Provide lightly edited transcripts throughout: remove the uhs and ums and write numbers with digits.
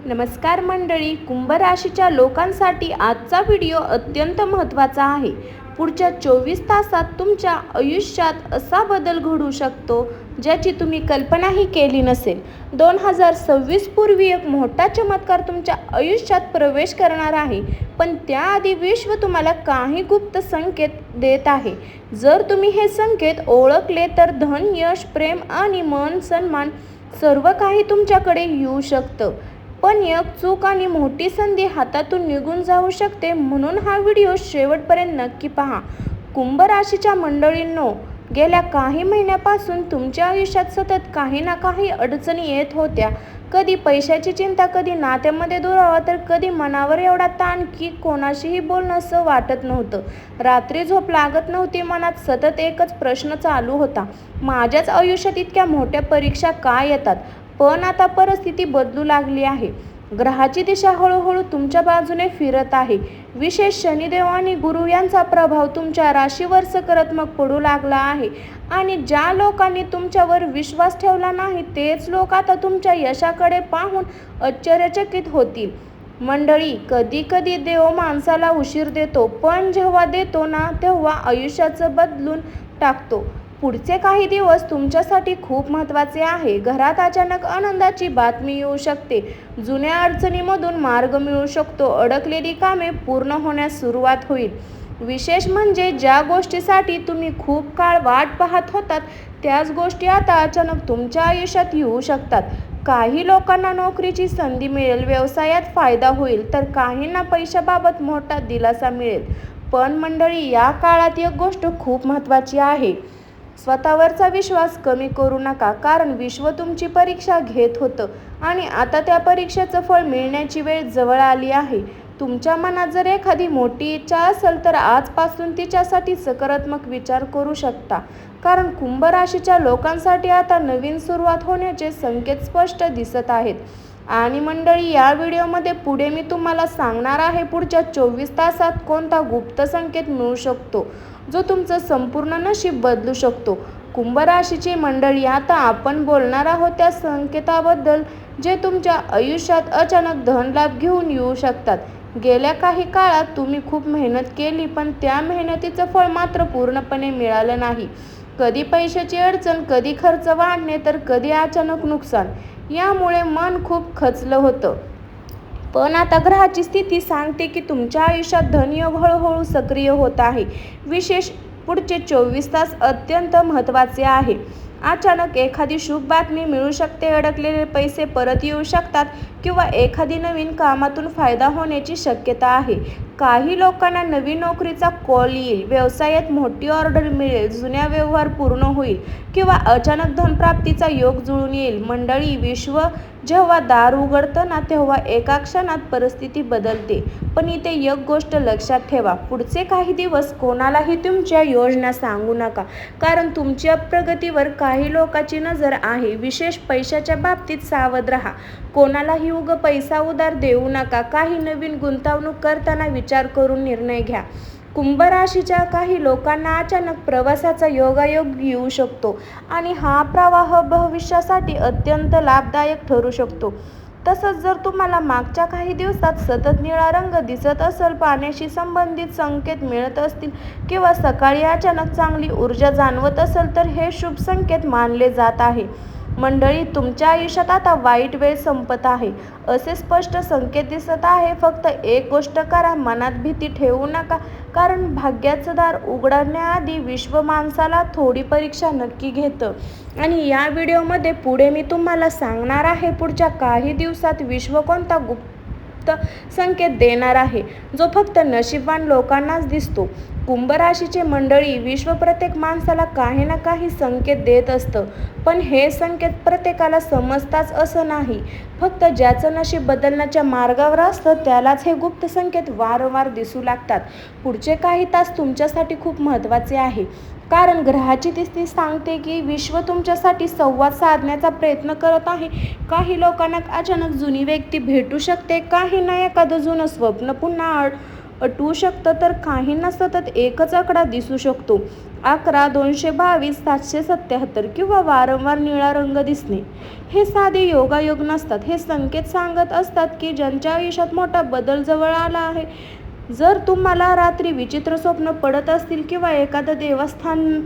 नमस्कार मंडळी, कुंभ राशीच्या लोकांसाठी आजचा व्हिडिओ अत्यंत महत्त्वाचा आहे. पुढच्या 24 तासात तुमच्या आयुष्यात असा बदल घडू शकतो ज्याची तुम्ही कल्पनाही केली नसेल. 2026 पूर्वी एक मोठा चमत्कार तुमच्या आयुष्यात प्रवेश करणार आहे, पण त्याआधी विश्व तुम्हाला काही गुप्त संकेत देत आहे. जर तुम्ही हे संकेत ओळखले तर धन, यश, प्रेम आणि मान सन्मान सर्व काही तुमच्याकडे येऊ शकतं. पण एक चूक आणि मोठी संधी हातातून निघून जाऊ शकते, म्हणून हा व्हिडिओ शेवटपर्यंत नक्की पहा. कुंभ राशीच्या मंडळींनो, गेल्या काही महिन्यापासून तुमच्या आयुष्यात सतत काही ना काही अडचणी येत होत्या. कधी पैशाची चिंता, कधी नात्यामध्ये दुरावा, तर कधी मनावर एवढा ताण की कोणाशीही बोलणं असं वाटत नव्हतं. रात्री झोप लागत नव्हती, मनात सतत एकच प्रश्न चालू होता, माझ्याच आयुष्यात इतक्या मोठ्या परीक्षा का येतात? पण आता परिस्थिती बदलू लागली आहे. ग्रहाची दिशा हळूहळू तुमच्या बाजूने फिरत आहे. विशेष शनिदेव आणि गुरु यांचा प्रभाव तुमच्या राशीवर सकारात्मक पडू लागला आहे आणि ज्या लोकांनी तुमच्यावर विश्वास ठेवला नाही तेच लोक आता तुमच्या यशाकडे पाहून आश्चर्यचकित होतील. मंडळी, कधी कधी देव माणसाला उशीर देतो, पण जेव्हा देतो ना तेव्हा आयुष्याचं बदलून टाकतो. पुढचे काही दिवस तुमच्यासाठी खूप महत्त्वाचे आहे. घरात अचानक आनंदाची बातमी येऊ शकते. जुन्या अडचणीमधून मार्ग मिळू शकतो. अडकलेली कामे पूर्ण होण्यास सुरुवात होईल. विशेष म्हणजे ज्या गोष्टीसाठी तुम्ही खूप काळ वाट पाहत होतात त्याच गोष्टी आता अचानक तुमच्या आयुष्यात येऊ शकतात. काही लोकांना नोकरीची संधी मिळेल, व्यवसायात फायदा होईल, तर काहींना पैशाबाबत मोठा दिलासा मिळेल. पण मंडळी, या काळात एक गोष्ट खूप महत्त्वाची आहे. स्वतःवरचा विश्वास कमी करू नका, कारण विश्व तुमची परीक्षा घेत होतं आणि आता त्या परीक्षेचं फळ मिळण्याची वेळ जवळ आली आहे. तुमच्या मनात जर एखादी मोठी इच्छा असेल तर आजपासून तिच्यासाठी सकारात्मक विचार करू शकता, कारण कुंभ राशीच्या लोकांसाठी आता नवीन सुरुवात होण्याचे संकेत स्पष्ट दिसत आहेत. आणि मंडळी, या व्हिडिओमध्ये पुढे मी तुम्हाला सांगणार आहे पुढच्या 24 तासात कोणता गुप्त संकेत मिळू शकतो जो तुमचं संपूर्ण नशीब बदलू शकतो. कुंभ राशीची मंडळी, आता आपण बोलणार आहोत त्या संकेताबद्दल जे तुमच्या आयुष्यात अचानक धनलाभ घेऊन येऊ शकतात. गेल्या काही काळात तुम्ही खूप मेहनत केली, पण त्या मेहनतीचं फळ मात्र पूर्णपणे मिळालं नाही. कधी पैशाची अडचण, कधी खर्च वाढणे, तर कधी अचानक नुकसान. यामुळे मन खूप खचलं होतं. पण आता ग्रहाची स्थिती सांगते की तुमच्या आयुष्यात धनयोग हळूहळू सक्रिय होत आहे. विशेष पुढचे 24 तास अत्यंत महत्त्वाचे आहे. अचानक एखादी शुभ बातमी मिळू शकते, अडकलेले पैसे परत येऊ शकतात किंवा एखादी नवीन कामातून फायदा होण्याची शक्यता आहे. काही लोकांना नवीन नोकरीचा कॉल येईल, व्यवसायात मोठी ऑर्डर मिळेल, जुन्या व्यवहार पूर्ण होईल किंवा अचानक धनप्राप्तीचा योग जुळून येईल. मंडळी, विश्व जेव्हा दार उघडतं ना तेव्हा एका क्षणात परिस्थिती बदलते. पण इथे एक गोष्ट लक्षात ठेवा, पुढचे काही दिवस कोणालाही तुमच्या योजना सांगू नका, कारण तुमच्या प्रगतीवर काही लोकांची नजर आहे. विशेष पैशाच्या बाबतीत सावध राहा. कोणालाही पैसा उधार देऊ नका. काही नवीन गुंतवणूक करताना विचार करून निर्णय घ्या. कुंभ राशीच्या काही लोकांना अचानक प्रवासाचा योगायोग येऊ शकतो आणि हा प्रवाह भविष्यासाठी अत्यंत लाभदायक ठरू शकतो. तसंच जर तुम्हाला मागच्या काही दिवसात सतत निळा रंग दिसत असेल, पाण्याशी संबंधित संकेत मिळत असतील किंवा सकाळी अचानक चांगली ऊर्जा जाणवत असेल तर हे शुभ संकेत मानले जात आहे. मंडळी, तुमच्या आयुष्यात आता वाईट वेळ संपत आहे असे स्पष्ट संकेत दिसत आहे. फक्त एक गोष्ट करा, मनात भीती ठेवू नका, कारण भाग्याचं दार उघडण्याआधी विश्व माणसाला थोडी परीक्षा नक्की घेतं. आणि या व्हिडिओमध्ये पुढे मी तुम्हाला सांगणार आहे पुढच्या काही दिवसात विश्व कोणता गुप्त संकेत देणार आहे जो फक्त नशीबवान लोकांनाच दिसतो. कुंभ राशीचे मंडळी, विश्व प्रत्येक माणसाला काही ना काही संकेत देत असतं, पण हे संकेत प्रत्येकाला समजताच असं नाही. फक्त ज्याचं नशीब बदलण्याच्या मार्गावर असतं त्यालाच हे गुप्त संकेत वारंवार दिसू लागतात. पुढचे काही तास तुमच्यासाठी खूप महत्त्वाचे आहे, कारण ग्रहाची स्थिती सांगते की विश्व तुमच्यासाठी संवाद साधण्याचा प्रयत्न करत आहे. काही लोकांना अचानक जुनी व्यक्ती भेटू शकते, काहींना एखादं जुनं स्वप्न पुन्हा आठवू शकतं, तर काहींना सतत एकच आकडा दिसू शकतो, 11, 222, 777 किंवा वारंवार निळा रंग दिसणे. हे साधे योगायोग नसतात, हे संकेत सांगत असतात की ज्यांच्या आयुष्यात मोठा बदल जवळ आला आहे. जर तुम्हाला रात्री विचित्र स्वप्न पडत असतील किंवा एखादं देवस्थान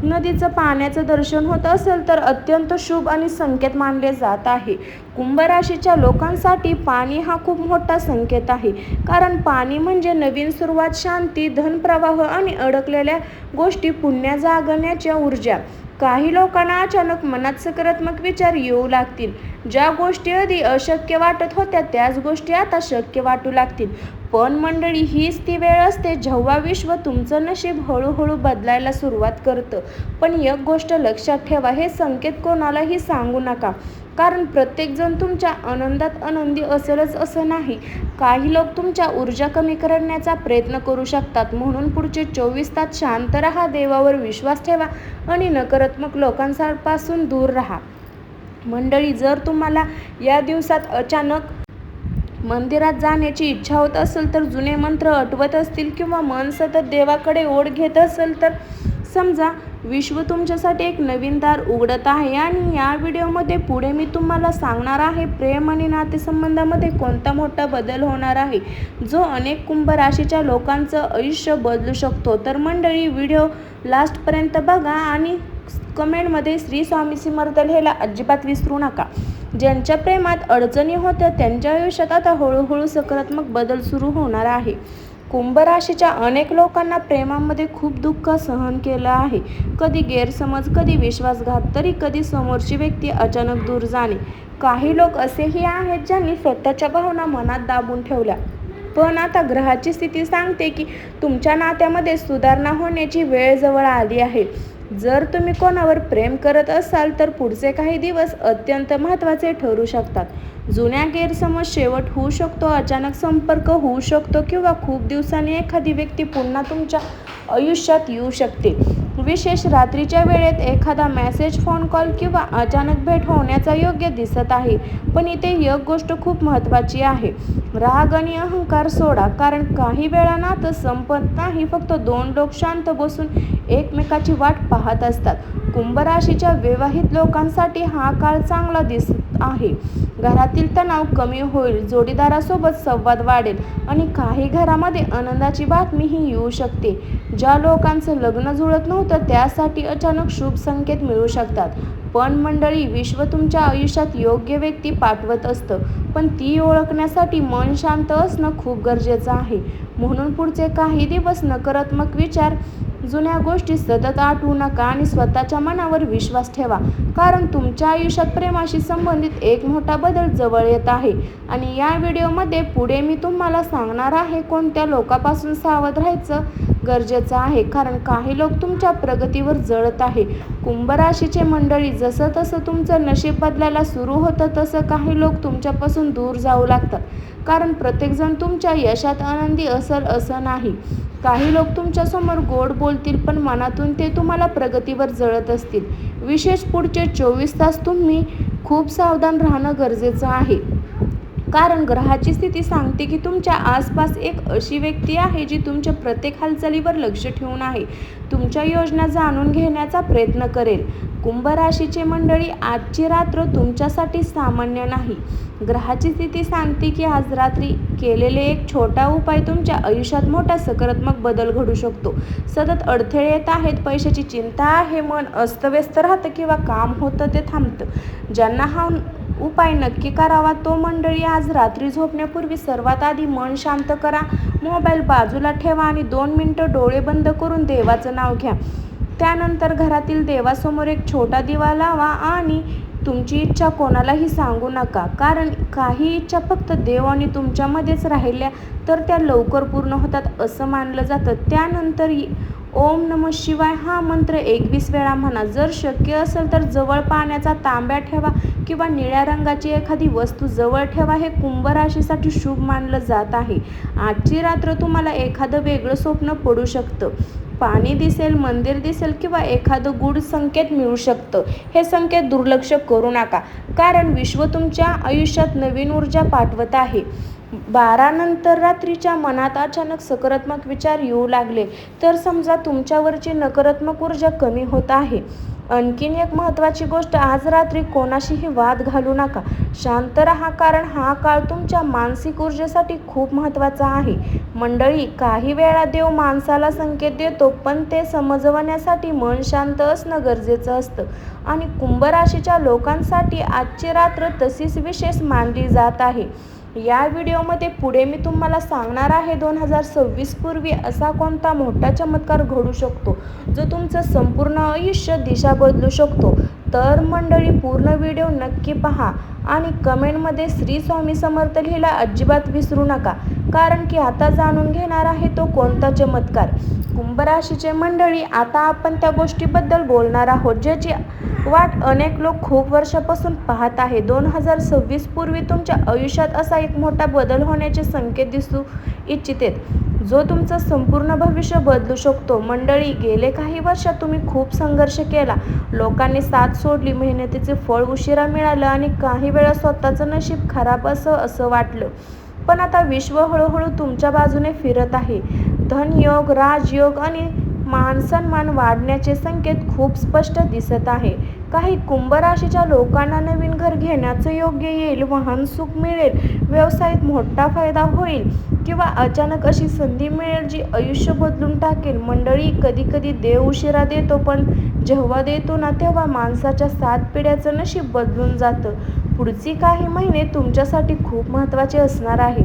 नदीचं पाण्याचं दर्शन होत असेल तर अत्यंत शुभ आणि संकेत मानले जात आहे. कुंभ राशीच्या लोकांसाठी पाणी हा खूप मोठा संकेत आहे, कारण पाणी म्हणजे नवीन सुरुवात, शांती, धनप्रवाह आणि अडकलेल्या गोष्टी पुन्हा जागण्याच्या ऊर्जा. काही लोकांना अचानक मनात सकारात्मक विचार येऊ लागतील. ज्या गोष्टी आधी अशक्य वाटत होत्या त्याच गोष्टी आता शक्य वाटू लागतील. पण मंडळी, हीच ती वेळ असते जेव्हा विश्व तुमचं नशीब हळूहळू बदलायला सुरुवात करतं. पण एक गोष्ट लक्षात ठेवा, हे संकेत कोणालाही सांगू नका, कारण प्रत्येकजण तुमच्या आनंदात आनंदी असेलच असं नाही. काही लोक तुमच्या ऊर्जा कमी करण्याचा प्रयत्न करू शकतात. म्हणून पुढचे 24 तास शांत राहा, देवावर विश्वास ठेवा आणि नकारात्मक लोकांपासून दूर राहा. मंडळी, जर तुम्हाला या दिवसात अचानक मंदिरात जाण्याची इच्छा होत असेल, तर जुने मंत्र आठवत असतील किंवा मन सतत देवाकडे ओढ घेत असेल, तर समजा विश्व तुमच्यासाठी एक नवीन दार उघडत आहे. आणि या व्हिडिओमध्ये पुढे मी तुम्हाला सांगणार आहे प्रेम आणि नातेसंबंधामध्ये कोणता मोठा बदल होणार आहे, जो अनेक कुंभ राशीच्या लोकांचं आयुष्य बदलू शकतो. तर मंडळी, व्हिडिओ लास्टपर्यंत बघा आणि कमेंटमध्ये श्री स्वामी समर्थ लिहायला अजिबात विसरू नका. ज्यांच्या प्रेमात अडचणी होत्या त्यांच्या आयुष्यात आता हळूहळू सकारात्मक बदल सुरू होणार आहे. कुंभ राशीच्या अनेक लोकांना प्रेमामध्ये खूप दुःख सहन केलं आहे. कधी गैरसमज, कधी विश्वासघात, तरी कधी समोरची व्यक्ती अचानक दूर जाणे. काही लोक असेही आहेत ज्यांनी स्वतःच्या भावना मनात दाबून ठेवल्या. पण आता ग्रहाची स्थिती सांगते की तुमच्या नात्यामध्ये सुधारणा होण्याची वेळ जवळ आली आहे. जर तुम्ही कोणावर प्रेम करत असाल तर पुढचे काही दिवस अत्यंत महत्त्वाचे ठरू शकतात. जुन्या गैरसमज शेवट होऊ शकतो, अचानक संपर्क होऊ शकतो किंवा खूप दिवसांनी एखादी व्यक्ती पुन्हा तुमच्या आयुष्यात येऊ शकते. विशेष रात्रीच्या वेळेत एखादा मेसेज, फोन कॉल किंवा अचानक भेट होण्याचा योग्य दिसत आहे. पण इथे एक गोष्ट खूप महत्त्वाची आहे, राग आणि अहंकार सोडा, कारण काही वेळा नातं संपत नाही, फक्त दोन लोक शांत बसून एकमेकाची वाट पाहत असतात. कुंभ राशीच्या विवाहित लोकांसाठी हा काळ चांगला दिसत आहे. घरातील तणाव कमी होईल, जोडीदारासोबत संवाद वाढेल आणि काही घरामध्ये आनंदाची बातमीही येऊ शकते. ज्या लोकांचं लग्न जुळत नव्हतं त्यासाठी अचानक शुभ संकेत मिळू शकतात. पण मंडळी, विश्व तुमच्या आयुष्यात योग्य व्यक्ती पाठवत असतं, पण ती ओळखण्यासाठी मन शांत असणं खूप गरजेचं आहे. म्हणून पुढचे काही दिवस नकारात्मक विचार, जुन्या गोष्टी सतत आठवू नका आणि स्वतःच्या मनावर विश्वास ठेवा, कारण तुमच्या आयुष्यात प्रेमाशी संबंधित एक मोठा बदल जवळ येत आहे. आणि या व्हिडिओमध्ये पुढे मी तुम्हाला सांगणार आहे कोणत्या लोकांपासून सावध राहायचं गरजेचं आहे, कारण काही लोक तुमच्या प्रगतीवर जळत आहे. कुंभ राशीचे मंडळी, जसं तसं तुमचं नशीब बदलायला सुरू होतं तसं काही लोक तुमच्यापासून दूर जाऊ लागतात, कारण प्रत्येकजण तुमच्या यशात आनंदी असेल असं नाही. काही लोक तुमच्यासमोर गोड बोलतील पण मनातून ते तुम्हाला प्रगतीवर जळत असतील. विशेष पुढचे 24 तास तुम्ही खूप सावधान राहणं गरजेचं आहे, कारण ग्रहाची स्थिती सांगते की तुमच्या आसपास एक अशी व्यक्ती आहे जी तुमच्या प्रत्येक हालचालीवर लक्ष ठेवून आहे, तुमच्या योजना जाणून घेण्याचा प्रयत्न करेल. कुंभ राशीचे मंडळी, आजची रात्र तुमच्यासाठी सामान्य नाही. ग्रहाची स्थिती सांगते की आज रात्री केलेले एक छोटा उपाय तुमच्या आयुष्यात मोठा सकारात्मक बदल घडू शकतो. सतत अडथळे येत आहेत, पैशाची चिंता आहे, मन अस्तव्यस्त राहतं किंवा काम होतं ते थांबतं. ज्यांना हा उपाय नक्की करावा तो मंडळी, आज रात्री झोपण्यापूर्वी सर्वात आधी मन शांत करा, मोबाईल बाजूला ठेवा आणि 2 मिनिटं डोळे बंद करून देवाचं नाव घ्या. त्यानंतर घरातील देवासमोर एक छोटा दिवा लावा आणि तुमची इच्छा कोणालाही सांगू नका, कारण काही इच्छा फक्त देव आणि तुमच्यामध्येच राहिल्या तर त्या लवकर पूर्ण होतात असं मानलं जातं. त्यानंतर ओम नमः शिवाय हा मंत्र 21 वेळा म्हणा. जर शक्य असेल तर जवळ पाण्याचा तांब्या ठेवा किंवा निळ्या रंगाची एखादी वस्तू जवळ ठेवा. हे कुंभ राशीसाठी शुभ मानलं जात आहे. आजची रात्र तुम्हाला एखादं वेगळं स्वप्न पडू शकतं. पाणी दिसेल, मंदिर दिसेल किंवा एखादं गूढ संकेत मिळू शकतं. हे संकेत दुर्लक्ष करू नका, कारण विश्व तुमच्या आयुष्यात नवीन ऊर्जा पाठवत आहे. 12 नंतर रात्रीच्या मनात अचानक सकारात्मक विचार येऊ लागले तर समजा तुमच्यावरची नकारात्मक ऊर्जा कमी होत आहे. आणखीन एक महत्त्वाची गोष्ट, आज रात्री कोणाशीही वाद घालू नका. शांत राहा, कारण हा काळ तुमच्या मानसिक ऊर्जेसाठी खूप महत्त्वाचा आहे. मंडळी, काही वेळा देव माणसाला संकेत देतो, पण ते समजवण्यासाठी मन शांत असणं गरजेचं असतं. आणि कुंभ राशीच्या लोकांसाठी आजची रात्र तशीच विशेष मानली जात आहे. या व्हिडिओमध्ये पुढे मी तुम्हाला सांगणार आहे 2026 पूर्वी असा कोणता मोठा चमत्कार घडू शकतो जो तुमचं संपूर्ण आयुष्य दिशा बदलू शकतो. तर मंडळी, पूर्ण व्हिडिओ नक्की पहा आणि कमेंटमध्ये श्री स्वामी समर्थ लिहायला अजिबात विसरू नका, कारण की आता जाणून घेणार आहे तो कोणता चमत्कार. कुंभ राशीचे मंडळी, आता आपण त्या गोष्टीबद्दल बोलणार आहोत ज्याची वाट अनेक लोक खूप वर्षापासून पाहत आहे. 2026 पूर्वी तुमच्या आयुष्यात असा एक मोठा बदल होण्याचे संकेत दिसू इच्छितेत जो तुमचं संपूर्ण भविष्य बदलू शकतो. मंडळी, गेले काही वर्षात तुम्ही खूप संघर्ष केला, लोकांनी साथ सोडली, मेहनतीचे फळ उशिरा मिळालं आणि काही वेळा स्वतःचं नशीब खराब असं वाटलं. पण आता विश्व हळूहळू तुमच्या बाजूने फिरत आहे. धनयोग, राजयोग आणि मानसन्मान वाढण्याचे संकेत खूप स्पष्ट दिसत आहे. काही कुंभ राशीच्या लोकांना नवीन घर घेण्याचं योग्य येईल, वाहन सुख मिळेल, व्यवसायात मोठा फायदा होईल किंवा अचानक अशी संधी मिळेल जी आयुष्य बदलून टाकेल. मंडळी, कधी देव उशिरा देतो, पण जेव्हा देतो ना तेव्हा माणसाच्या 7 पिढ्याचं नशीब बदलून जातं. पुढची काही महिने तुमच्यासाठी खूप महत्त्वाचे असणार आहे.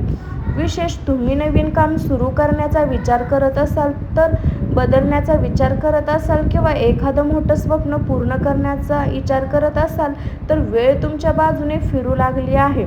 विशेष तुम्ही नवीन काम सुरू करण्याचा विचार करत असाल तर बदलण्याचा विचार करत असाल किंवा एखादं मोठं स्वप्न पूर्ण करण्याचा विचार करत असाल तर वेळ तुमच्या बाजूने फिरू लागली आहे.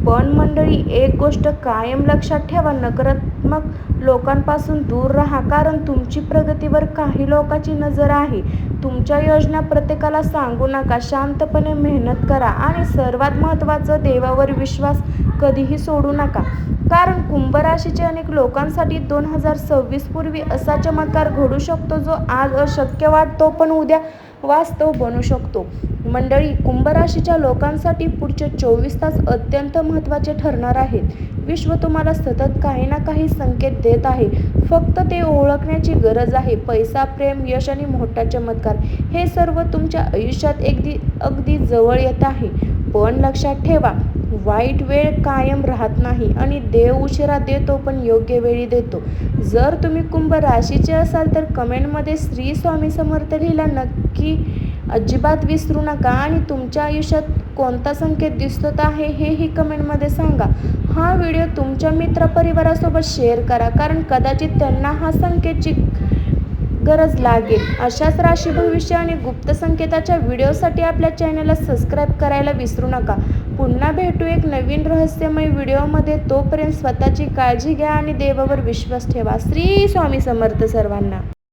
पण मंडळी, एक गोष्ट कायम लक्षात ठेवा, नकारात्मक लोकांपासून दूर राहा, कारण तुमची प्रगतीवर काही लोकांची नजर आहे. तुमच्या योजना प्रत्येकाला सांगू नका, शांतपणे मेहनत करा आणि सर्वात महत्त्वाचं, देवावर विश्वास कधीही सोडू नका, कारण कुंभ राशीच्या अनेक लोकांसाठी 2026 पूर्वी असा चमत्कार घडू शकतो जो आज अशक्य वाटतो पण उद्या वास्तव बनू शकतो. मंडळी, कुंभ राशीच्या लोकांसाठी पुढचे 24 तास अत्यंत महत्त्वाचे ठरणार आहेत. विश्व तुम्हाला सतत काही ना काही संकेत देत आहे, फक्त ते ओळखण्याची गरज आहे. पैसा, प्रेम, यश आणि मोठा चमत्कार हे सर्व तुमच्या आयुष्यात अगदी जवळ येत आहे. पण लक्षात ठेवा, वाईट वेळ कायम राहत नाही आणि देव उशिरा देतो पण योग्य वेळी देतो. जर तुम्ही कुंभ राशीचे असाल तर कमेंटमध्ये श्री स्वामी समर्थ लिहायला नक्की अजिबात विसरू नका आणि तुमच्या आयुष्यात कोणता संकेत दिसत आहे हेही कमेंटमध्ये सांगा. हा व्हिडिओ तुमच्या मित्रपरिवारासोबत शेअर करा, कारण कदाचित त्यांना हा संकेतची गरज लागेल. अशाच राशी भविष्य आणि गुप्त संकेताच्या व्हिडिओसाठी आपल्या चॅनलला सबस्क्राईब करायला विसरू नका. पुन्हा भेटू एक नवीन रहस्यमय व्हिडिओमध्ये. तोपर्यंत स्वतःची काळजी घ्या आणि देवावर विश्वास ठेवा. श्री स्वामी समर्थ सर्वांना.